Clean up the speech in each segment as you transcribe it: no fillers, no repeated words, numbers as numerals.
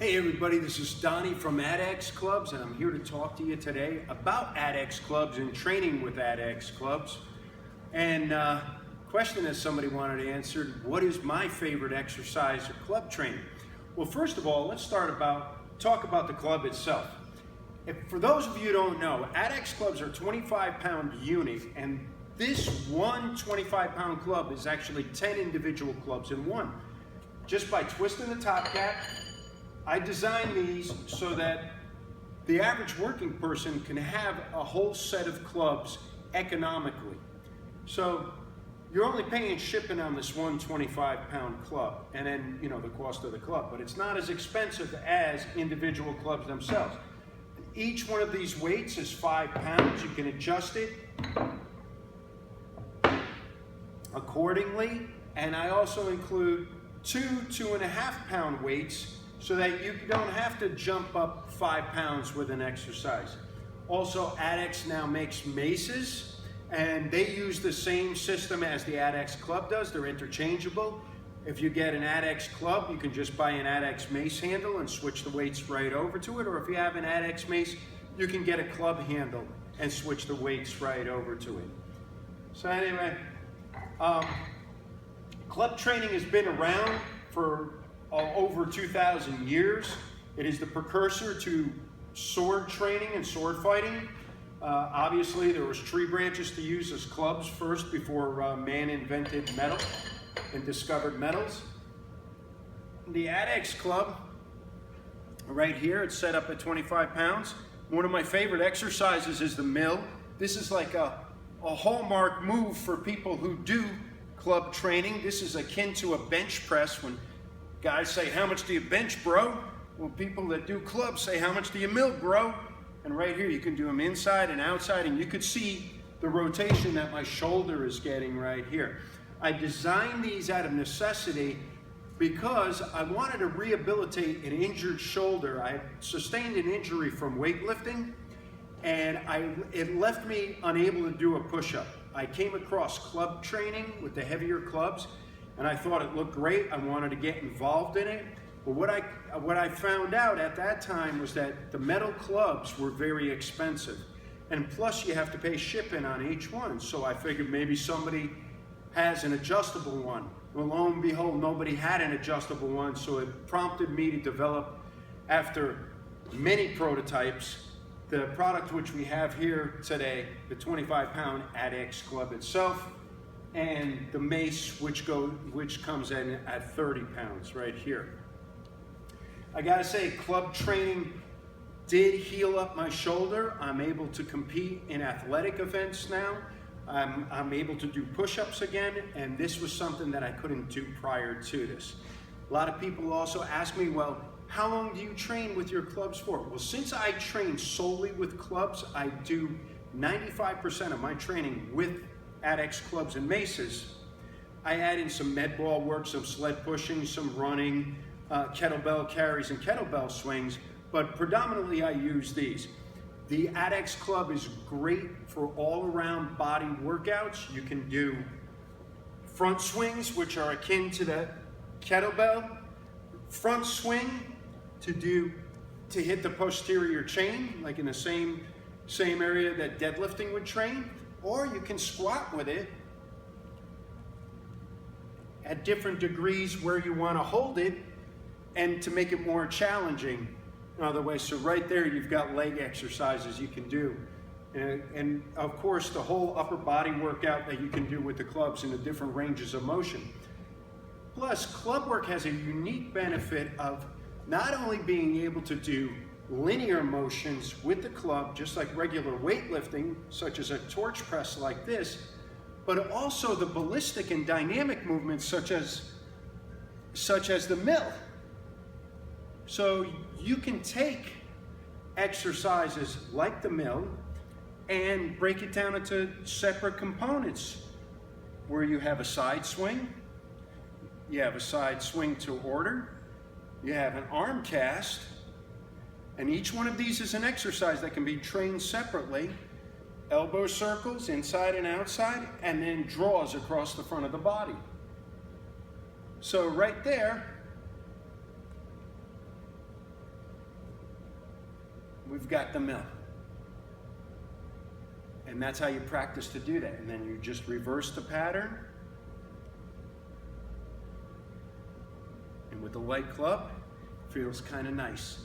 Hey everybody, this is Donnie from Adex Clubs, and I'm here to talk to you today about Adex Clubs and training with Adex Clubs. And question that somebody wanted answered, what is my favorite exercise or club training? Well, first of all, let's talk about the club itself. For those of you who don't know, Adex Clubs are 25-pound unit, and this one 25-pound club is actually 10 individual clubs in one. Just by twisting the top cap, I designed these so that the average working person can have a whole set of clubs economically. So you're only paying shipping on this one 25-pound club, and then the cost of the club, but it's not as expensive as individual clubs themselves. Each one of these weights is 5 pounds. You can adjust it accordingly, and I also include two 2.5-pound weights so that you don't have to jump up 5 pounds with an exercise. Also, Adex now makes maces, and they use the same system as the Adex Club does. They're interchangeable. If you get an Adex Club, you can just buy an Adex mace handle and switch the weights right over to it, or if you have an Adex mace, you can get a club handle and switch the weights right over to it. So anyway, club training has been around for over 2,000 years. It is the precursor to sword training and sword fighting. Obviously, there was tree branches to use as clubs first before man invented metal and discovered metals. The Adex Club, right here, it's set up at 25 pounds. One of my favorite exercises is the mill. This is like a hallmark move for people who do club training. This is akin to a bench press. When guys say, "How much do you bench, bro?" Well, people that do clubs say, "How much do you mill, bro?" And right here, you can do them inside and outside, and you could see the rotation that my shoulder is getting right here. I designed these out of necessity because I wanted to rehabilitate an injured shoulder. I sustained an injury from weightlifting, and it left me unable to do a push-up. I came across club training with the heavier clubs, and I thought it looked great. I wanted to get involved in it. But what I found out at that time was that the metal clubs were very expensive. And plus you have to pay shipping on each one. So I figured maybe somebody has an adjustable one. Well, lo and behold, nobody had an adjustable one. So it prompted me to develop, after many prototypes, the product which we have here today, the 25-pound Adex Club itself, and the mace, which comes in at 30 pounds right here. I gotta say, club training did heal up my shoulder. I'm able to compete in athletic events now. I'm able to do push-ups again, and this was something that I couldn't do prior to this. A lot of people also ask me, well, how long do you train with your clubs for? Well, since I train solely with clubs, I do 95% of my training with Adex clubs and maces. I add in some med ball work, some sled pushing, some running, kettlebell carries and kettlebell swings, but predominantly I use these. The Adex Club is great for all-around body workouts. You can do front swings, which are akin to the kettlebell, front swing to hit the posterior chain, like in the same area that deadlifting would train, or you can squat with it at different degrees where you want to hold it and to make it more challenging in other ways. So right there, you've got leg exercises you can do. And of course, the whole upper body workout that you can do with the clubs in the different ranges of motion. Plus, club work has a unique benefit of not only being able to do linear motions with the club, just like regular weightlifting, such as a torch press like this, but also the ballistic and dynamic movements such as the mill. So you can take exercises like the mill and break it down into separate components where you have a side swing, you have a side swing to order, you have an arm cast, and each one of these is an exercise that can be trained separately. Elbow circles inside and outside, and then draws across the front of the body. So right there, we've got the mill. And that's how you practice to do that. And then you just reverse the pattern. And with the light club, feels kind of nice.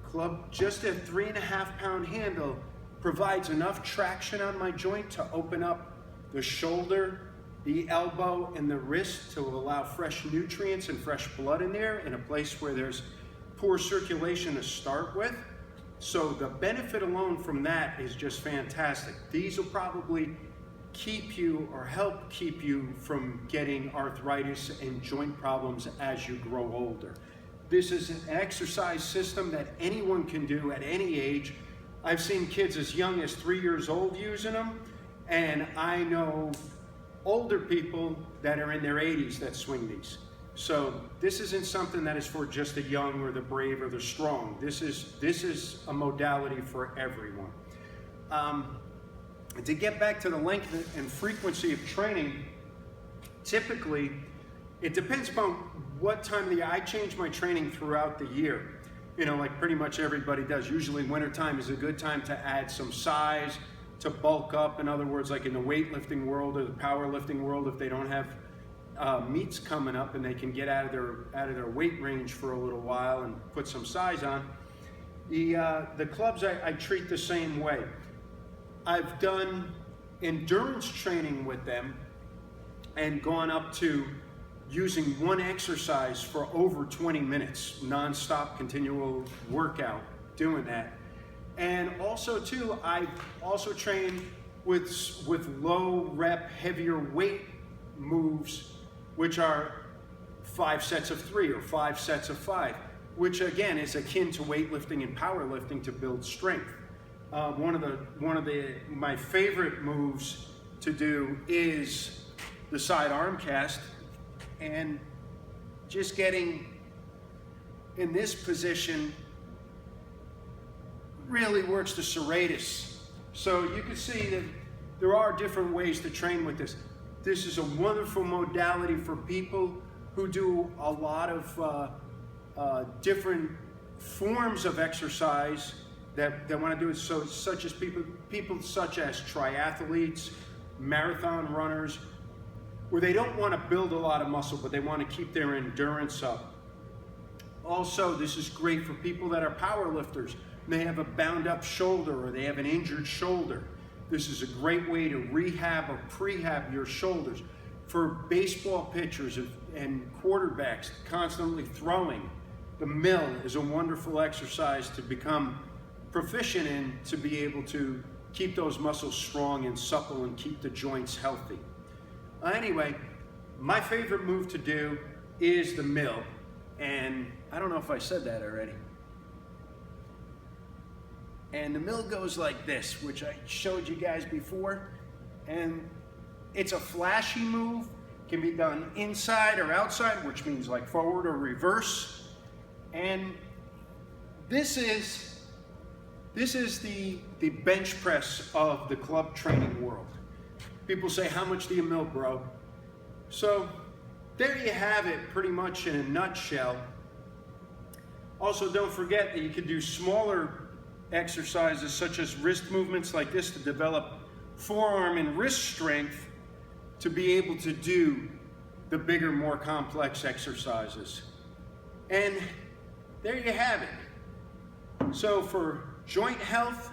Club, just a 3.5 pound handle, provides enough traction on my joint to open up the shoulder, the elbow, and the wrist to allow fresh nutrients and fresh blood in there in a place where there's poor circulation to start with. So the benefit alone from that is just fantastic. These will probably keep you or help keep you from getting arthritis and joint problems as you grow older. This is an exercise system that anyone can do at any age. I've seen kids as young as 3 years old using them, and I know older people that are in their 80s that swing these. So this isn't something that is for just the young or the brave or the strong. This is a modality for everyone. To get back to the length and frequency of training, typically it depends upon what time of the year. I change my training throughout the year, like pretty much everybody does. Usually wintertime is a good time to add some size, to bulk up. In other world, like in the weightlifting world or the powerlifting world, if they don't have meets coming up and they can get out of their weight range for a little while and put some size on. The clubs I treat the same way. I've done endurance training with them and gone up to using one exercise for over 20 minutes, non-stop continual workout doing that. And also too, I've also trained with low rep, heavier weight moves, which are 5 sets of 3 or 5 sets of 5, which again is akin to weightlifting and powerlifting to build strength. One of my favorite moves to do is the side arm cast, and just getting in this position really works the serratus. So you can see that there are different ways to train with this. This is a wonderful modality for people who do a lot of different forms of exercise that want to do it. So such as people such as triathletes, marathon runners, where they don't want to build a lot of muscle, but they want to keep their endurance up. Also, this is great for people that are power lifters. They have a bound up shoulder or they have an injured shoulder. This is a great way to rehab or prehab your shoulders. For baseball pitchers and quarterbacks constantly throwing, the mill is a wonderful exercise to become proficient in, to be able to keep those muscles strong and supple and keep the joints healthy. Anyway, my favorite move to do is the mill. And I don't know if I said that already. And the mill goes like this, which I showed you guys before. And it's a flashy move, can be done inside or outside, which means like forward or reverse. And this is the bench press of the club training world. People say, how much do you mill, bro? So there you have it, pretty much in a nutshell. Also, don't forget that you can do smaller exercises such as wrist movements like this to develop forearm and wrist strength to be able to do the bigger, more complex exercises. And there you have it. So for joint health,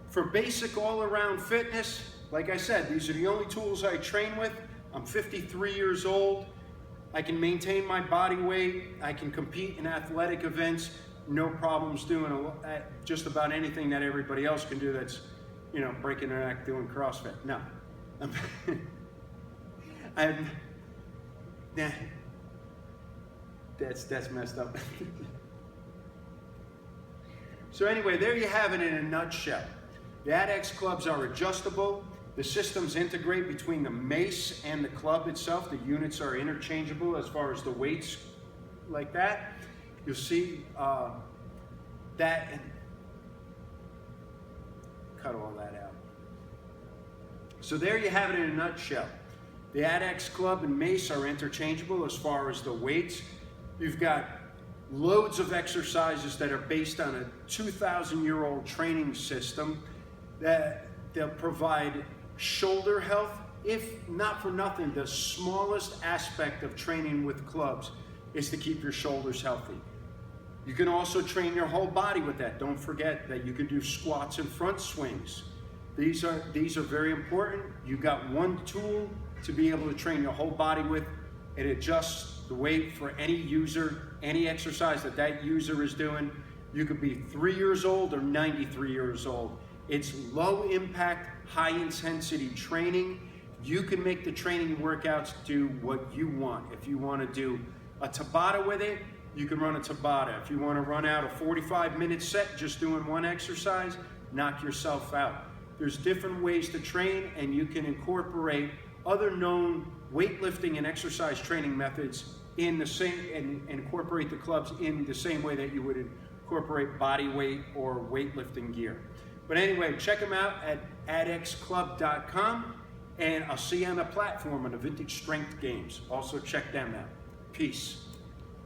for basic all-around fitness, like I said, these are the only tools I train with. I'm 53 years old. I can maintain my body weight. I can compete in athletic events. No problems doing just about anything that everybody else can do that's, breaking their neck doing CrossFit. No. That's messed up. So anyway, there you have it in a nutshell. The Adex clubs are adjustable. The systems integrate between the mace and the club itself. The units are interchangeable as far as the weights like that. You'll see that, and cut all that out. So there you have it in a nutshell. The Adex club and mace are interchangeable as far as the weights. You've got loads of exercises that are based on a 2,000-year-old training system that they'll provide shoulder health. If not for nothing, the smallest aspect of training with clubs is to keep your shoulders healthy. You can also train your whole body with that. Don't forget that you can do squats and front swings. These are very important. You got one tool to be able to train your whole body with. It adjusts the weight for any user, any exercise that user is doing. You could be 3 years old or 93 years old. It's low impact, high intensity training. You can make the training workouts do what you want. If you want to do a Tabata with it, you can run a Tabata. If you want to run out a 45-minute set just doing one exercise, knock yourself out. There's different ways to train, and you can incorporate other known weightlifting and exercise training methods in the same, and incorporate the clubs in the same way that you would incorporate body weight or weightlifting gear. But anyway, check them out at adexclub.com, and I'll see you on the platform of the Vintage Strength Games. Also check them out. Peace.